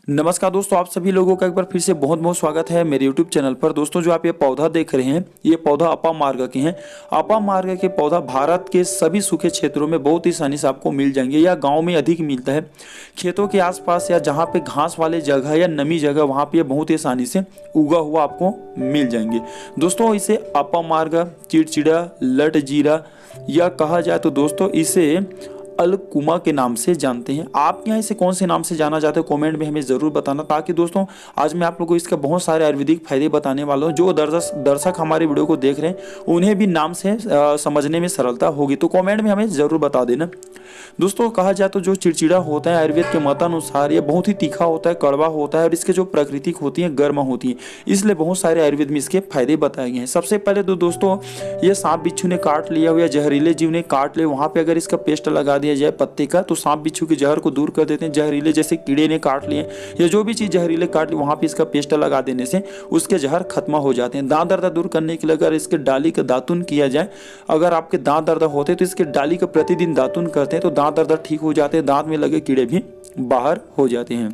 नमस्कार दोस्तों, आप सभी लोगों का एक बार फिर से बहुत बहुत स्वागत है मेरे YouTube चैनल पर। दोस्तों जो आप ये पौधा देख रहे हैं, ये पौधा अपामार्ग के हैं। अपामार्ग के पौधा भारत के सभी सूखे क्षेत्रों में बहुत ही आसानी से आपको मिल जाएंगे या गांव में अधिक मिलता है। खेतों के आसपास या जहाँ पे घास वाले जगह या नमी जगह, वहाँ पे बहुत ही आसानी से उगा हुआ आपको मिल जाएंगे। दोस्तों इसे अपामार्ग, चिड़चिड़ा, लट जीरा या कहा जाए तो दोस्तों इसे अलकुमा के नाम से जानते हैं। आप यहाँ इसे कौन से नाम से जाना चाहते हो, कमेंट में हमें ज़रूर बताना, ताकि दोस्तों आज मैं आप लोगों को इसका बहुत सारे आयुर्वेदिक फायदे बताने वाला हूँ। जो दर्शक हमारे वीडियो को देख रहे हैं उन्हें भी नाम से समझने में सरलता होगी, तो कमेंट में हमें ज़रूर बता देना। दोस्तों कहा जाए तो जो चिड़चिड़ा होता है आयुर्वेद के मतानुसार ये बहुत ही तीखा होता है, कड़वा होता है और इसके जो प्राकृतिक होती है गर्म होती है, इसलिए बहुत सारे आयुर्वेद में इसके फायदे बताए गए हैं। सबसे पहले तो दोस्तों ये सांप बिच्छू ने काट लिया हो या जहरीले जीव ने काट लिया, वहाँ पे अगर इसका पेस्ट लगा दिया जाए पत्ते का, तो सांप बिच्छू के जहर को दूर कर देते हैं। जहरीले जैसे कीड़े ने काट लिए या जो भी चीज़ जहरीले काट ली, वहाँ पे इसका पेस्ट लगा देने से उसके जहर खत्म हो जाते हैं। दांत दर्द दूर करने के लिए अगर इसके डाली का दातुन किया जाए, अगर आपके दांत दर्द होते हैं तो इसके डाली का प्रतिदिन दातुन करते हैं तो दांत दर्द ठीक हो जाते हैं, दांत में लगे कीड़े भी बाहर हो जाते हैं।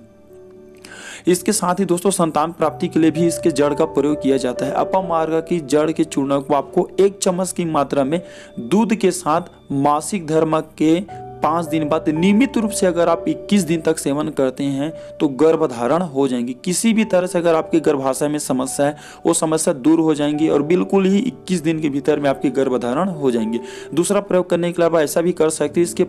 इसके साथ ही दोस्तों संतान प्राप्ति के लिए भी इसके जड़ का प्रयोग किया जाता है। अपामार्ग की जड़ के चूर्ण को आपको 1 चम्मच की मात्रा में दूध के साथ मासिक धर्म के 5 दिन बाद नियमित रूप से अगर आप 21 दिन तक सेवन करते हैं तो गर्भधारण हो जाएंगी। किसी भी तरह से अगर आपके गर्भाशय में समस्या है वो समस्या दूर हो जाएंगी और बिल्कुल ही 21 दिन के भीतर में आपके गर्भधारण हो जाएंगे। दूसरा प्रयोग करने के अलावा ऐसा भी कर सकते हैं, इसके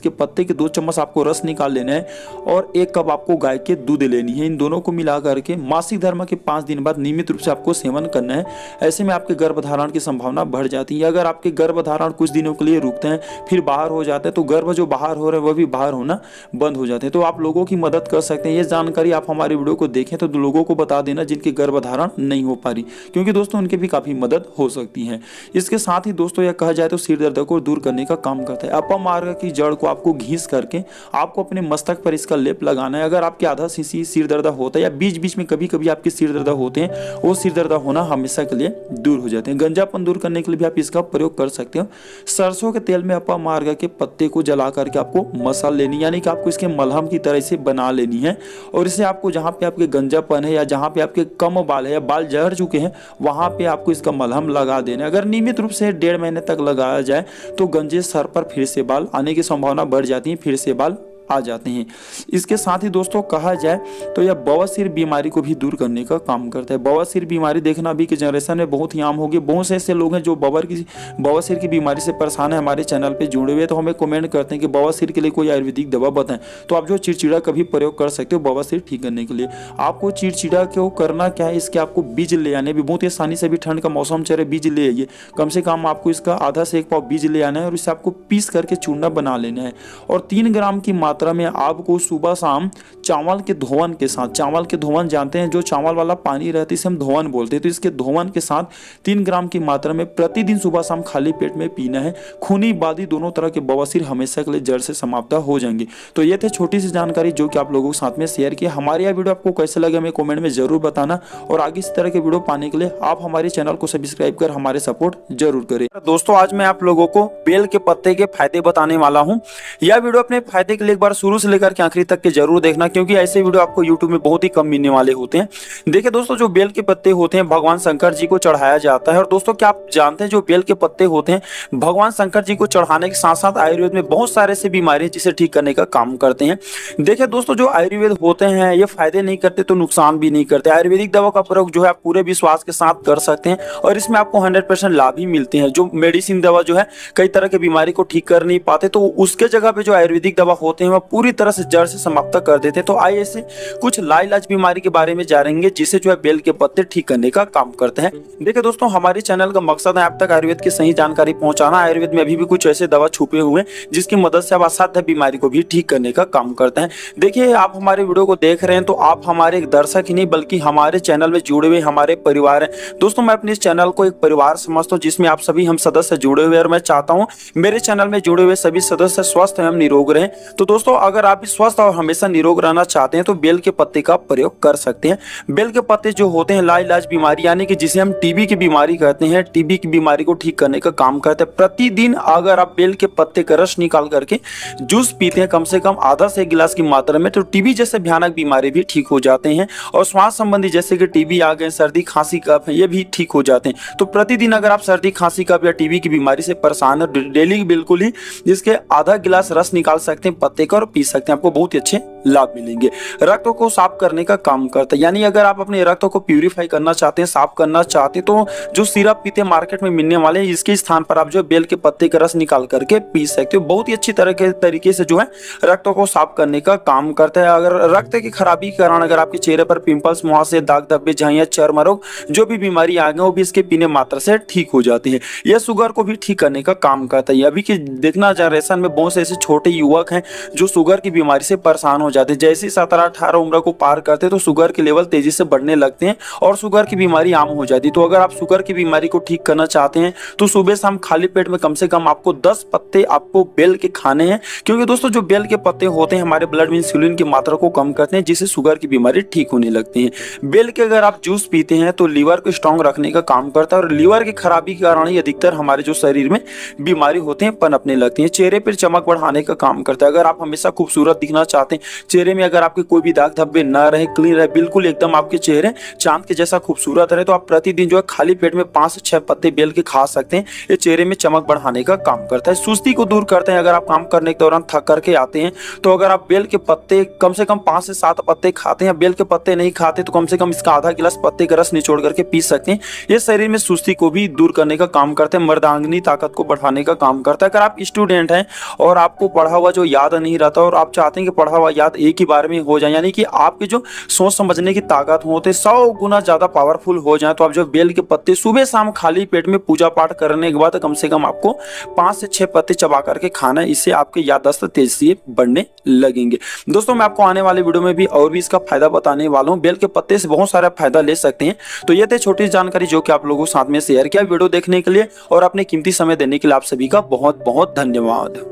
पत्ते के 2 चम्मच आपको रस निकाल लेना है और 1 कप आपको गाय के दूध लेनी है। इन दोनों को मिला करके मासिक धर्म के 5 दिन बाद नियमित रूप से आपको सेवन करना है। ऐसे में आपके गर्भधारण की संभावना बढ़ जाती है। अगर आपके गर्भधारण कुछ दिनों के लिए रुकते हैं फिर बाहर हो जाते हैं तो गर्भ जो बाहर हो रहे हैं वह भी बाहर होना बंद हो जाते हैं। तो आप लोगों की मदद कर सकते हैं। ये जानकारी आप हमारी वीडियो को देखें तो लोगों को बता देना जिनकी गर्भधारण नहीं हो पा रही, क्योंकि दोस्तों उनकी भी काफी मदद हो सकती है। इसके साथ ही दोस्तों यह कहा जाए तो सिर दर्द को दूर करने का काम करता है। अपामार्ग की जड़ को आपको घिस करके आपको अपने मस्तक पर इसका लेप लगाना है। अगर आपके आधा सीसी सिर दर्द होता है या बीच बीच में कभी कभी आपके सिर दर्द होते हैं, वो सिर दर्द होना हमेशा के लिए दूर हो जाते हैं। गंजापन दूर करने के लिए भी आप इसका प्रयोग कर सकते हो। सरसों के तेल में अपामार्ग के पत्ते को जला करके आपको मसल लेनी, यानी कि आपको इसके मलहम की तरह से बना लेनी है और इसे आपको जहां पे आपके गंजापन है या जहां पे आपके कम बाल है या बाल झड़ चुके हैं वहां पे आपको इसका मलहम लगा देना है। अगर नियमित रूप से 1.5 महीने तक लगाया जाए तो गंजे सर पर फिर से बाल आने की संभावना बढ़ जाती है, फिर से बाल आ जाते हैं। इसके साथ ही दोस्तों कहा जाए तो यह बवासीर बीमारी को भी दूर करने का काम करता है। बवासीर बीमारी देखना अभी के जनरेशन में बहुत ही आम हो गई। बहुत से ऐसे लोग हैं जो बवासीर की बीमारी से परेशान है, हमारे चैनल पे जुड़े हुए, तो हमें कमेंट करते हैं कि बवासीर के लिए कोई आयुर्वेदिक दवा बताएं। तो आप जो चिड़चिड़ा का भी प्रयोग कर सकते हो बवासीर ठीक करने के लिए। आपको चिड़चिड़ा को करना क्या है, इसके आपको बीज ले आने, भी बहुत ही आसानी से भी ठंड का मौसम चल रहा है, बीज ले आइए। कम से कम आपको इसका आधा से 1 पाव बीज ले आना है और इसे आपको पीस करके चूर्णा बना लेना है और 3 ग्राम की मात्रा में आपको सुबह शाम चावल के धोवन के साथ, चावल के धोवन जानते हैं, जो चावल वाला पानी रहती है इसे हम धोवन बोलते हैं, तो इसके धोवन के साथ 3 ग्राम की मात्रा में प्रतिदिन सुबह शाम खाली पेट में पीना है। खूनी बादी दोनों तरह के बवासीर हमेशा के लिए जड़ से समाप्त हो जाएंगे। तो ये थे छोटी सी जानकारी जो कि आप लोगों के साथ में शेयर की। हमारी यह वीडियो आपको कैसे लगे हमें कमेंट में जरूर बताना और आगे इस तरह के वीडियो पाने के लिए आप हमारे चैनल को सब्सक्राइब कर हमारे सपोर्ट जरूर करें। दोस्तों आज मैं आप लोगों को बेल के पत्ते के फायदे बताने वाला हूँ। यह वीडियो अपने फायदे के लिए एक बार शुरू से लेकर के आखिरी तक के जरूर देखना, क्योंकि ऐसे वीडियो आपको YouTube में बहुत ही कम मिलने वाले होते हैं। देखिए दोस्तों, जो बेल के पत्ते होते हैं भगवान शंकर जी को चढ़ाया जाता है। और दोस्तों क्या आप जानते हैं जो बेल के पत्ते होते हैं भगवान शंकर जी को चढ़ाने के साथ साथ आयुर्वेद में बहुत सारे ऐसी बीमारी जिसे ठीक करने का काम करते हैं। देखिए दोस्तों, जो आयुर्वेद होते हैं ये फायदे नहीं करते तो नुकसान भी नहीं करते। आयुर्वेदिक दवा का प्रयोग जो है आप पूरे विश्वास के साथ कर सकते हैं और इसमें आपको 100% लाभ ही मिलते हैं। जो मेडिसिन दवा जो है कई तरह के बीमारी को ठीक कर नहीं पाते, तो उसके जगह पे जो आयुर्वेदिक दवा होते हैं वह पूरी तरह से जड़ से समाप्त कर देते हैं। तो आइए ऐसे कुछ लाइलाज बीमारी के बारे में जानेंगे जिसे जो है बेल के पत्ते ठीक करने का काम करते हैं। देखिए दोस्तों, हमारे चैनल का मकसद है आप तक आयुर्वेद की सही जानकारी पहुंचाना। आयुर्वेद में अभी भी कुछ ऐसे दवा छुपे हुए हैं जिसकी मदद से आप असाध्य बीमारी को भी ठीक करने का काम करते हैं। देखिए आप हमारे वीडियो को देख रहे हैं तो आप हमारे एक दर्शक ही नहीं बल्कि हमारे चैनल में जुड़े हुए हमारे परिवार हैं। दोस्तों मैं अपने इस चैनल को एक परिवार समझता हूँ जिसमें आप सभी हम सदस्य जुड़े हुए हैं और मैं चाहता हूँ मेरे चैनल में जुड़े हुए सभी सदस्य स्वस्थ एवं निरोग रहें। तो दोस्तों दोस्तों अगर आप भी स्वस्थ और हमेशा निरोग रहना चाहते हैं तो बेल के पत्ते का प्रयोग कर सकते हैं। बेल के पत्ते जो होते हैं लाइलाज बीमारी यानी कि जिसे हम टीबी की बीमारी कहते हैं, टीबी की बीमारी को ठीक करने का काम करते हैं। प्रतिदिन अगर आप बेल के पत्ते का रस निकाल करके जूस पीते हैं कम से कम आधा से 1 गिलास की मात्रा में, तो टीबी जैसे भयानक बीमारी भी ठीक हो जाते हैं और श्वास संबंधी जैसे कि टीबी आ गए, सर्दी खांसी कफ ये भी ठीक हो जाते हैं। तो प्रतिदिन अगर आप सर्दी खांसी कफ या टीबी की बीमारी से परेशान है, डेली बिल्कुल ही जिसके आधा गिलास रस निकाल सकते हैं पत्ते का और पी सकते हैं, आपको बहुत ही अच्छे लाभ मिलेंगे। रक्तों को साफ करने का काम करता है, यानी अगर आप अपने रक्तों को प्यूरिफाई करना चाहते हैं, साफ करना चाहते हैं, तो जो सिरप पीते हैं मार्केट में मिलने वाले हैं, इसके स्थान पर आप जो बेल के पत्ते का रस निकाल करके पी सकते हो। बहुत ही अच्छी तरीके से जो है रक्तों को साफ करने का काम करता है। अगर रक्त की खराबी के कारण अगर आपके चेहरे पर पिंपल्स, मुहासे, दाग धब्बे, झाइयां, चर्म रोग जो भी बीमारी आ गए वो भी इसके पीने मात्रा से ठीक हो जाती है। यह शुगर को भी ठीक करने का काम करता है। अभी की देखना जनरेशन में बहुत से ऐसे छोटे युवक हैं जो शुगर की बीमारी से परेशान हो जाते हैं। जैसे 17-18 उम्र को पार करते हैं तो शुगर के लेवल तेजी से बढ़ने लगते हैं और शुगर की बीमारी आम हो जाती है। तो अगर आप शुगर की बीमारी को ठीक करना चाहते हैं तो सुबह शाम खाली पेट में कम से कम आपको 10 पत्ते आपको बेल के खाने हैं, क्योंकि दोस्तों जो बेल के पत्ते होते हैं हमारे ब्लड में इंसुलिन की मात्रा को कम करते हैं, जिससे शुगर की बीमारी ठीक होने लगती है। बेल के अगर आप जूस पीते हैं तो लीवर को स्ट्रांग रखने का काम करता है और लीवर की खराबी के कारण ही अधिकतर हमारे जो शरीर में बीमारी होते हैं पनपने लगती है। चेहरे पर चमक बढ़ाने का काम करता है। अगर आप हमेशा खूबसूरत दिखना चाहते हैं, चेहरे में अगर आपके कोई भी दाग धब्बे ना रहे, क्लीन रहे, बिल्कुल एकदम आपके चेहरे चांद के जैसा खूबसूरत रहे, तो आप प्रतिदिन जो है खाली पेट में 5 से 6 पत्ते बेल के खा सकते हैं। ये चेहरे में चमक बढ़ाने का काम करता है। सुस्ती को दूर करते हैं। अगर आप काम करने के दौरान थक करके आते हैं तो अगर आप बेल के पत्ते कम से कम 5 से 7 पत्ते खाते हैं, बेल के पत्ते नहीं खाते तो कम से कम इसका आधा गिलास पत्ते का रस निचोड़ करके पी सकते हैं। ये शरीर में सुस्ती को भी दूर करने का काम करते हैं, मर्दांगनी ताकत को बढ़ाने का काम करता है। अगर आप स्टूडेंट हैं और आपको पढ़ा हुआ जो याद नहीं रहता और आप चाहते हैं कि पढ़ा हुआ याद एक ही बार में हो जाए, यानी कि आपकी जो सोच समझने की ताकत होते 100 गुना ज्यादा पावरफुल हो जाए, तो आप जो बेल के पत्ते सुबह शाम खाली पेट में पूजा पाठ करने के बाद कम से कम आपको 5 से 6 पत्ते चबा करके खाना है। इससे आपके याददाश्त तेजी से बढ़ने लगेंगे। दोस्तों मैं आपको आने वाले वीडियो में भी और भी इसका फायदा बताने वाला हूँ। बेल के पत्ते से बहुत सारा फायदा ले सकते हैं। तो ये थे छोटी जानकारी जो कि आप लोगों के साथ में शेयर किया। वीडियो देखने के लिए और अपने कीमती समय देने के लिए आप सभी का बहुत बहुत धन्यवाद।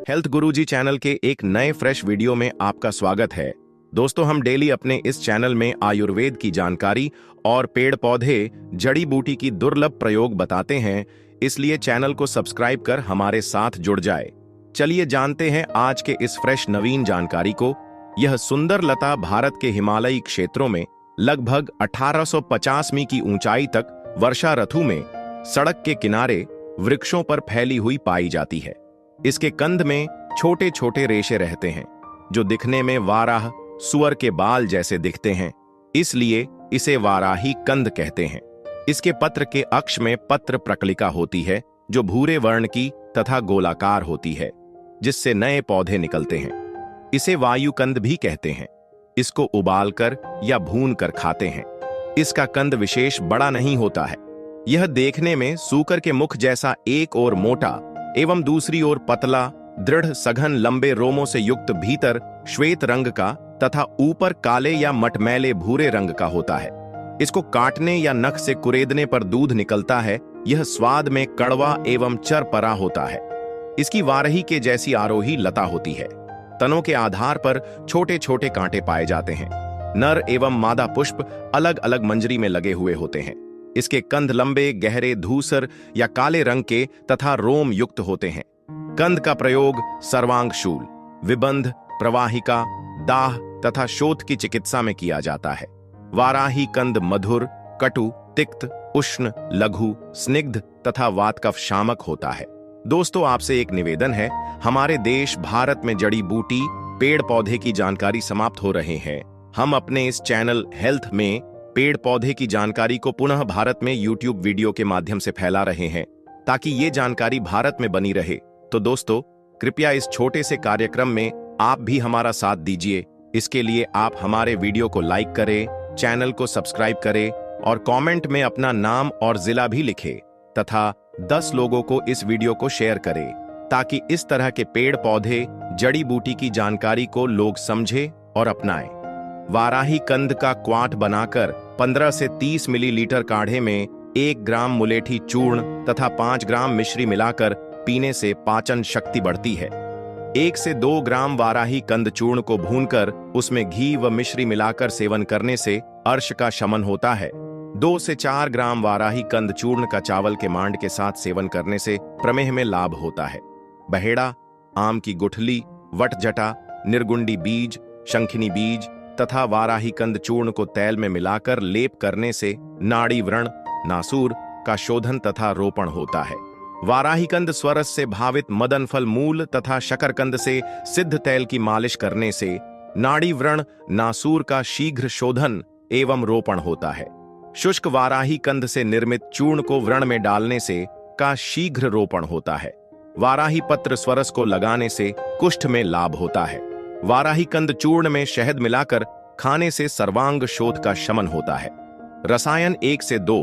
हेल्थ गुरुजी चैनल के एक नए फ्रेश वीडियो में आपका स्वागत है। दोस्तों हम डेली अपने इस चैनल में आयुर्वेद की जानकारी और पेड़ पौधे, जड़ी बूटी की दुर्लभ प्रयोग बताते हैं, इसलिए चैनल को सब्सक्राइब कर हमारे साथ जुड़ जाए। चलिए जानते हैं आज के इस फ्रेश नवीन जानकारी को। यह सुंदर लता भारत के हिमालयी क्षेत्रों में लगभग 1850 मीटर की ऊंचाई तक वर्षा ऋतु में सड़क के किनारे वृक्षों पर फैली हुई पाई जाती है। इसके कंद में छोटे छोटे रेशे रहते हैं जो दिखने में वाराह सुअर के बाल जैसे दिखते हैं, इसलिए इसे वाराही कंद कहते हैं। इसके पत्र के अक्ष में पत्र प्रकलिका होती है जो भूरे वर्ण की तथा गोलाकार होती है, जिससे नए पौधे निकलते हैं। इसे वायु कंद भी कहते हैं। इसको उबालकर या भून कर खाते हैं। इसका कंद विशेष बड़ा नहीं होता है। यह देखने में सूकर के मुख जैसा एक ओर मोटा एवं दूसरी ओर पतला, दृढ़, सघन, लंबे रोमों से युक्त, भीतर श्वेत रंग का तथा ऊपर काले या मटमैले भूरे रंग का होता है। इसको काटने या नख से कुरेदने पर दूध निकलता है। यह स्वाद में कड़वा एवं चरपरा होता है। इसकी वारही के जैसी आरोही लता होती है। तनों के आधार पर छोटे छोटे कांटे पाए जाते हैं। नर एवं मादा पुष्प अलग अलग मंजरी में लगे हुए होते हैं। इसके कंद लंबे, गहरे, धूसर या काले रंग के तथा रोम युक्त होते हैं। कंद का प्रयोग सर्वांग शूल, विबंध, प्रवाहिका, दाह तथा शोथ की चिकित्सा में किया जाता है। वाराही कंद मधुर, कटु, तिक्त, उष्ण, लघु, स्निग्ध तथा वातकफ शामक होता है। दोस्तों आपसे एक निवेदन है, हमारे देश भारत में जड़ी बूटी, पेड़ पौधे की जानकारी समाप्त हो रहे हैं। हम अपने इस चैनल हेल्थ में पेड़ पौधे की जानकारी को पुनः भारत में यूट्यूब वीडियो के माध्यम से फैला रहे हैं, ताकि ये जानकारी भारत में बनी रहे। तो दोस्तों कृपया इस छोटे से कार्यक्रम में आप भी हमारा साथ दीजिए। इसके लिए आप हमारे वीडियो को लाइक करें, चैनल को सब्सक्राइब करें और कमेंट में अपना नाम और जिला भी लिखें तथा 10 लोगों को इस वीडियो को शेयर करें, ताकि इस तरह के पेड़ पौधे, जड़ी बूटी की जानकारी को लोग समझें और अपनाएं। वाराही कंद का क्वाट बनाकर 15 से 30 मिलीलीटर काढ़े में 1 ग्राम मुलेठी चूर्ण तथा 5 ग्राम मिश्री मिलाकर पीने से पाचन शक्ति बढ़ती है। 1 से 2 ग्राम वाराही कंद चूर्ण को भूनकर उसमें घी व मिश्री मिलाकर सेवन करने से अर्श का शमन होता है। 2 से 4 ग्राम वाराही कंद चूर्ण का चावल के मांड के साथ सेवन करने से प्रमेह में लाभ होता है। बहेड़ा, आम की गुठली, वटजटा, निर्गुंडी बीज, शंखिनी बीज तथा वाराही कंद चूर्ण को तेल में मिलाकर लेप करने से नाड़ी व्रण, नासूर का शोधन तथा रोपण होता है। वाराहीकंद स्वरस से भावित मदन फल मूल तथा शकरकंद से सिद्ध तेल की मालिश करने से नाड़ी व्रण, नासूर का शीघ्र शोधन एवं रोपण होता है। शुष्क वाराहीकंद से निर्मित चूर्ण को व्रण में डालने से का शीघ्र रोपण होता है। वाराही पत्र स्वरस को लगाने से कुष्ठ में लाभ होता है। वाराहीकंद चूर्ण में शहद मिलाकर खाने से सर्वांग शोथ का शमन होता है। रसायन 1 से 2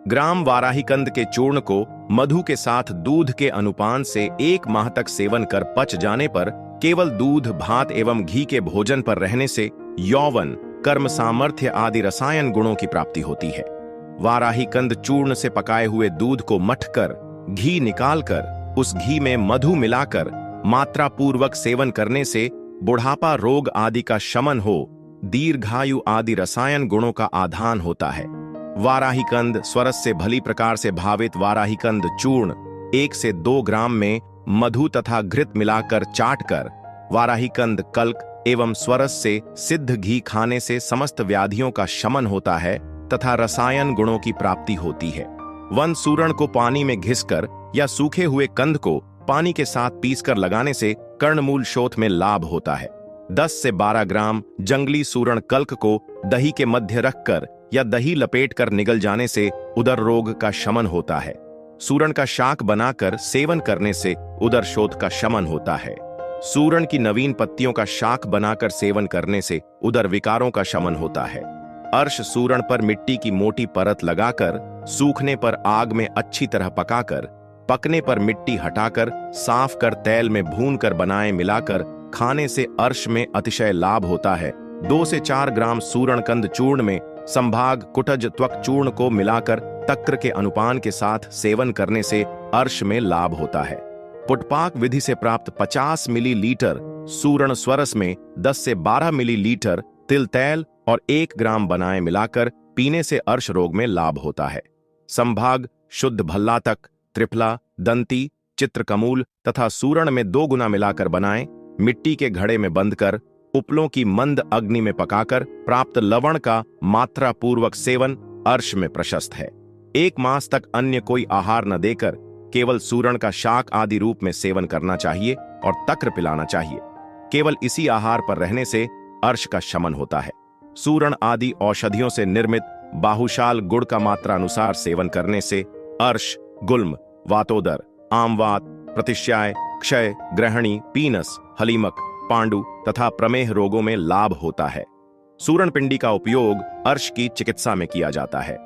ग्राम वाराहीकंद के चूर्ण को मधु के साथ दूध के अनुपान से 1 माह तक सेवन कर पच जाने पर केवल दूध, भात एवं घी के भोजन पर रहने से यौवन, कर्म सामर्थ्य आदि रसायन गुणों की प्राप्ति होती है। वाराहीकंद चूर्ण से पकाए हुए दूध को मथकर घी निकालकर उस घी में मधु मिलाकर मात्रा पूर्वक सेवन करने से बुढ़ापा रोग आदि का शमन हो, दीर्घायु आदि रसायन गुणों का आधान होता है। वाराहीकंद स्वरस से भली प्रकार से भावित वाराहीकंद चूर्ण 1 से 2 ग्राम में मधु तथा घृत मिलाकर चाटकर वाराहीकंद कल्क एवं स्वरस से सिद्ध घी खाने से समस्त व्याधियों का शमन होता है तथा रसायन गुणों की प्राप्ति होती है। वन सूरण को पानी में घिसकर या सूखे हुए कंद को पानी के साथ पीसकर लगाने से कर्णमूल शोथ में लाभ होता है। 10 से 12 ग्राम जंगली सूरण कल्क को दही के मध्य रखकर या दही लपेटकर निगल जाने से उदर रोग का शमन होता है। सूरण का शाक बनाकर सेवन करने से उदर शोथ का शमन होता है। सूरण की नवीन पत्तियों का शाक बनाकर सेवन करने से उदर विकारों का शमन होता है। अर्श सूरण पर मिट्टी की मोटी परत लगाकर सूखने पर आग में अच्छी तरह पकाकर पकने पर मिट्टी हटाकर साफ कर तेल में भूनकर बनाए मिलाकर खाने से अर्श में अतिशय लाभ होता है। 2 से 4 ग्राम सूरण कंद चूर्ण में संभाग कुटज त्वक चूर्ण को मिलाकर तक्र के अनुपान के साथ सेवन करने से अर्श में लाभ होता है। पुटपाक विधि से प्राप्त 50 मिलीलीटर सूरण स्वरस में 10 से 12 मिलीलीटर तिल तेल और 1 ग्राम बनाए मिलाकर पीने से अर्श रोग में लाभ होता है। संभाग शुद्ध भल्लातक, त्रिफला, दंती, चित्रकमूल तथा सूरण में 2 गुना मिलाकर बनाएं, मिट्टी के घड़े में बंद कर उपलों की मंद अग्नि में पकाकर प्राप्त लवण का मात्रा पूर्वक सेवन अर्श में प्रशस्त है। 1 मास तक अन्य कोई आहार न देकर केवल सूरण का शाक आदि रूप में सेवन करना चाहिए और तक्र पिलाना चाहिए। केवल इसी आहार पर रहने से अर्श का शमन होता है। सूरण आदि औषधियों से निर्मित बाहुशाल गुड़ का मात्रा अनुसार सेवन करने से अर्श, गुल्म, वातोदर, आमवात, प्रतिश्याय, क्षय, ग्रहणी, पीनस, हलीमक, पांडु तथा प्रमेह रोगों में लाभ होता है। सूरण पिंडी का उपयोग अर्श की चिकित्सा में किया जाता है।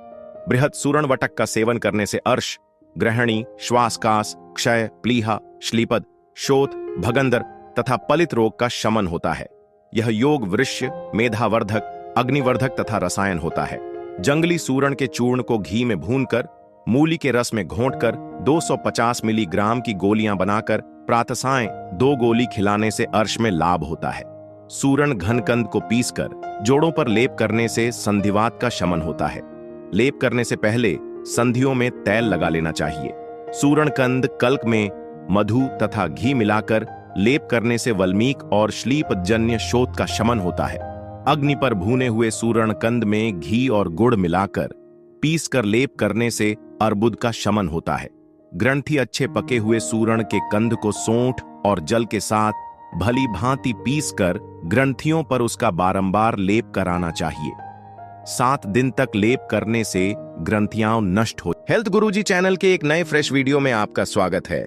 बृहद सूरण वटक का सेवन करने से अर्श, ग्रहणी, श्वासकास, क्षय, प्लीहा, श्लीपद, शोथ, भगंदर तथा पलित रोग का शमन होता है। यह योग वृष्य, मेधावर्धक, अग्निवर्धक तथा रसायन होता है। जंगली सूरण के चूर्ण को घी में भूनकर मूली के रस में घोंटकर 250 मिलीग्राम की गोलियां बनाकर प्रातःसाय 2 गोली खिलाने से अर्श में लाभ होता है। सूरण घनकंद को पीसकर जोड़ों पर लेप करने से संधिवात का शमन होता है। लेप करने से पहले संधियों में तेल लगा लेना चाहिए। सूरण कंद कल्क में मधु तथा घी मिलाकर लेप करने से वल्मीक और श्लीप जन्य शोथ का शमन होता है। अग्नि पर भूने हुए सूरण कंद में घी और गुड़ मिलाकर पीस कर लेप करने से अर्बुद का शमन होता है। ग्रंथि अच्छे पके हुए सूरण के कंद को सोंठ और जल के साथ भली भांति पीस कर ग्रंथियों पर उसका बारंबार लेप कराना चाहिए। 7 दिन तक लेप करने से ग्रंथियां नष्ट हो। हेल्थ गुरुजी चैनल के एक नए फ्रेश वीडियो में आपका स्वागत है।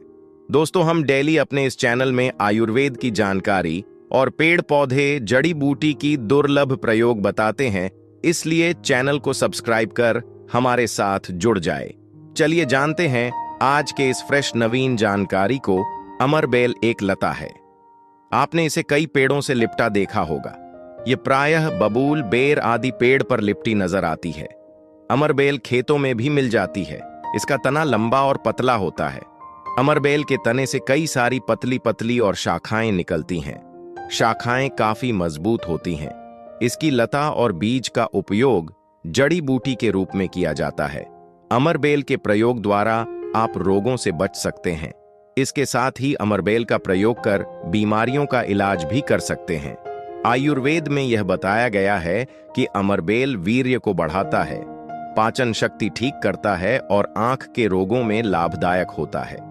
दोस्तों, हम डेली अपने इस चैनल में आयुर्वेद की जानकारी और पेड़ पौधे जड़ी बूटी की दुर्लभ प्रयोग बताते हैं, इसलिए चैनल को सब्सक्राइब कर हमारे साथ जुड़ जाए। चलिए जानते हैं आज के इस फ्रेश नवीन जानकारी को। अमरबेल एक लता है। आपने इसे कई पेड़ों से लिपटा देखा होगा। ये प्रायः बबूल, बेर आदि पेड़ पर लिपटी नजर आती है। अमरबेल खेतों में भी मिल जाती है। इसका तना लंबा और पतला होता है। अमरबेल के तने से कई सारी पतली पतली और शाखाएं निकलती हैं। शाखाएं काफी मजबूत होती हैं। इसकी लता और बीज का उपयोग जड़ी बूटी के रूप में किया जाता है। अमरबेल के प्रयोग द्वारा आप रोगों से बच सकते हैं। इसके साथ ही अमरबेल का प्रयोग कर बीमारियों का इलाज भी कर सकते हैं। आयुर्वेद में यह बताया गया है कि अमरबेल वीर्य को बढ़ाता है, पाचन शक्ति ठीक करता है और आंख के रोगों में लाभदायक होता है।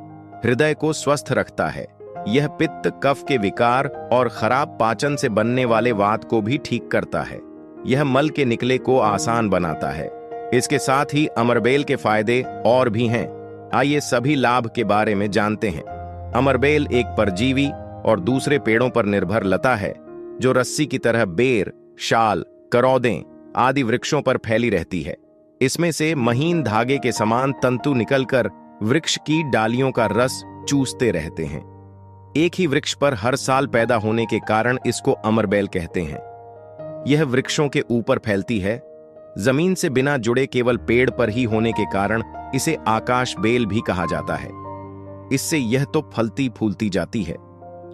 हृदय को स्वस्थ रखता है। यह पित्त, कफ के विकार और खराब पाचन से बनने वाले वात को भी ठीक करता है। यह मल के निकले को आसान बनाता है। इसके साथ ही अमरबेल के फायदे और भी हैं। आइए सभी लाभ के बारे में जानते हैं। अमरबेल एक परजीवी और दूसरे पेड़ों पर निर्भर लता है जो रस्सी की तरह बेर, शाल, करौदें आदि वृक्षों पर फैली रहती है। इसमें से महीन धागे के समान तंतु निकलकर वृक्ष की डालियों का रस चूसते रहते हैं। एक ही वृक्ष पर हर साल पैदा होने के कारण इसको अमरबेल कहते हैं। यह वृक्षों के ऊपर फैलती है। जमीन से बिना जुड़े केवल पेड़ पर ही होने के कारण इसे आकाश बेल भी कहा जाता है। इससे यह तो फलती फूलती जाती है,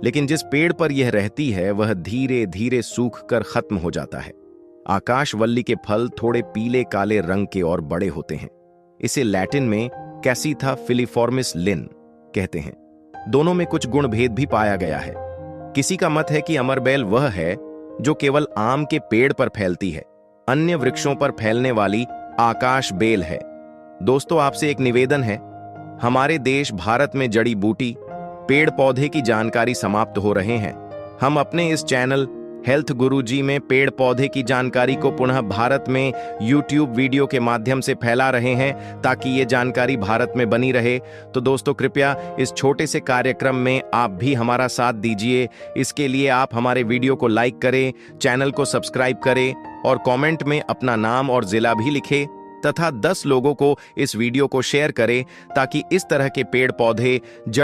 लेकिन जिस पेड़ पर यह रहती है वह धीरे धीरे सूख कर खत्म हो जाता है। आकाशवल्ली के फल थोड़े पीले काले रंग के और बड़े होते हैं। इसे लैटिन में कैसीथा फिलीफॉर्मिस लिन कहते हैं। दोनों में कुछ गुण भेद भी पाया गया है। किसी का मत है कि अमरबेल वह है जो केवल आम के पेड़ पर फैलती है, अन्य वृक्षों पर फैलने वाली आकाश बेल है। दोस्तों, आपसे एक निवेदन है। हमारे देश भारत में जड़ी बूटी, पेड़ पौधे की जानकारी समाप्त हो रहे हैं। हम अपने इस चैनल हेल्थ गुरुजी में पेड़ पौधे की जानकारी को पुनः भारत में YouTube वीडियो के माध्यम से फैला रहे हैं ताकि ये जानकारी भारत में बनी रहे। तो दोस्तों, कृपया इस छोटे से कार्यक्रम में आप भी हमारा साथ दीजिए। इसके लिए आप हमारे वीडियो को लाइक करें, चैनल को सब्सक्राइब करें और कमेंट में अपना नाम और जिला भी लिखें तथा 10 लोगों को इस वीडियो को शेयर करें ताकि इस तरह के पेड़ पौधे